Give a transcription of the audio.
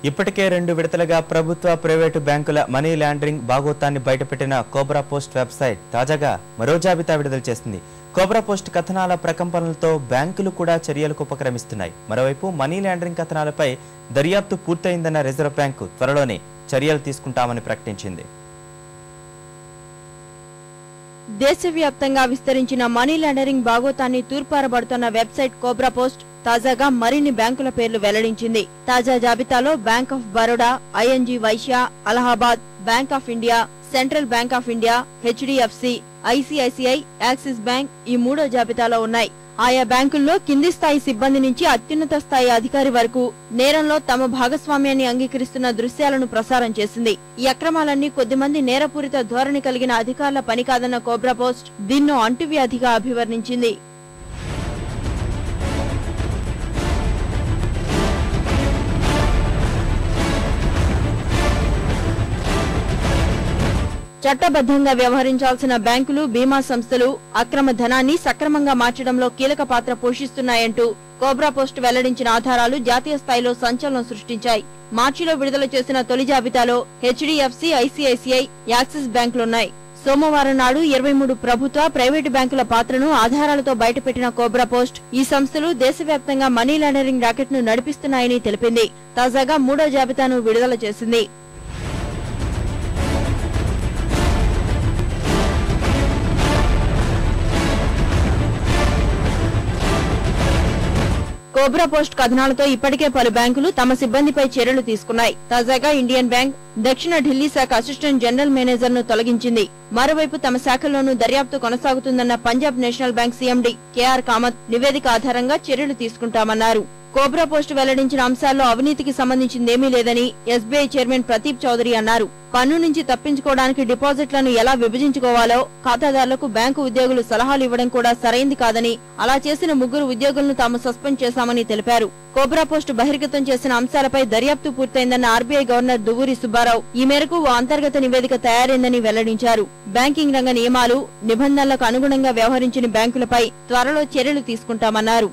ఇప్పటికే 2 విడతలుగా ప్రభుత్వ ప్రైవేటు బ్యాంకుల మనీ లాండరింగ్ భాగోతాన్ని బయటపెట్టిన కోబ్రా పోస్ట్ వెబ్సైట్ తాజాగా మరో జాబితా విడుదల చేసింది. కోబ్రా పోస్ట్ కథనాల ప్రకంపనలతో బ్యాంకులు కూడా చర్యలకు ఉపక్రమిస్తున్నాయి. మరోవైపు మనీ లాండరింగ్ కథనాలపై దర్యాప్తు పూర్తయిందన్న రిజర్వ్ బ్యాంకు త్వరలోనే చర్యలు తీసుకుంటామని ప్రకటించింది. దేశవ్యాప్తంగా విస్తరించిన మనీ లాండరింగ్ భాగోతాన్ని తూర్పారబడుతున్న వెబ్సైట్ కోబ్రా పోస్ట్ తాజాగా మరిన్ని బ్యాంకుల పేర్లు వెల్లడించింది. తాజా జాబితాలో Bank of Baroda, ING Vysya, Allahabad, Bank of India, Central Bank of India, HDFC, ICICI, Axis Bank ఈ మూడో జాబితాలో ఉన్నాయి. ఆయా బ్యాంకుల్లో కింది స్థాయి సిబ్బంది నుంచి అత్యున్నత స్థాయి అధికారి వరకు నేరంలో తమ భాగస్వామ్యాన్ని అంగీకరిస్తున్న దృశ్యాలను ప్రసారం చేసింది. ఈ అక్రమాలన్నీ కొద్దిమంది నేరపూరిత ధోరణి కలిగిన అధికారుల పని కాదన్న కోబ్రా పోస్ట్ దీన్నో అంటువ్యాధిగా అభివర్ణించింది. చట్టబద్ధంగా వ్యవహరించాల్సిన బ్యాంకులు, బీమా సంస్థలు అక్రమ ధనాన్ని సక్రమంగా మార్చడంలో కీలక పాత్ర పోషిస్తున్నాయంటూ కోబ్రా పోస్ట్ వెల్లడించిన ఆధారాలు జాతీయ స్థాయిలో సంచలనం సృష్టించాయి. మార్చిలో విడుదల చేసిన తొలి జాబితాలో హెచ్డిఎఫ్సి, ఐసిఐసిఐ, యాక్సిస్ బ్యాంకులున్నాయి. సోమవారం నాడు 23 ప్రభుత్వ, ప్రైవేటు బ్యాంకుల పాత్రను ఆధారాలతో బయటపెట్టిన కోబ్రా పోస్ట్ ఈ సంస్థలు దేశవ్యాప్తంగా మనీ లాండరింగ్ రాకెట్ ను నడిపిస్తున్నాయని తెలిపింది. తాజాగా మూడో జాబితాను విడుదల చేసింది. కోబ్రా పోస్ట్ కథనాలతో ఇప్పటికే పలు బ్యాంకులు తమ సిబ్బందిపై చర్యలు తీసుకున్నాయి. తాజాగా ఇండియన్ బ్యాంక్ దక్షిణ ఢిల్లీ శాఖ అసిస్టెంట్ జనరల్ మేనేజర్ ను తొలగించింది. మరోవైపు తమ శాఖల్లోనూ దర్యాప్తు కొనసాగుతుందన్న Punjab National Bank CMD KR Kamath నివేదిక ఆధారంగా చర్యలు తీసుకుంటామన్నారు. కోబ్రా పోస్ట్ వెల్లడించిన అంశాల్లో అవినీతికి సంబంధించిందేమీ లేదని ఎస్బీఐ చైర్మన్ ప్రదీప్ చౌదరి అన్నారు. పన్ను నుంచి తప్పించుకోవడానికి డిపాజిట్లను ఎలా విభజించుకోవాలో ఖాతాదారులకు బ్యాంకు ఉద్యోగులు సలహాలు ఇవ్వడం కూడా సరైంది కాదని, అలా చేసిన 3 ఉద్యోగులను తాము సస్పెండ్ చేశామని తెలిపారు. కోబ్రా పోస్ట్ బహిర్గతం చేసిన అంశాలపై దర్యాప్తు పూర్తయిందన్న ఆర్బీఐ గవర్నర్ దువ్వూరి సుబ్బారావు ఈ మేరకు ఓ అంతర్గత నివేదిక తయారైందని వెల్లడించారు. బ్యాంకింగ్ రంగ నియమాలు, నిబంధనలకు అనుగుణంగా వ్యవహరించిన బ్యాంకులపై త్వరలో చర్యలు తీసుకుంటామన్నారు.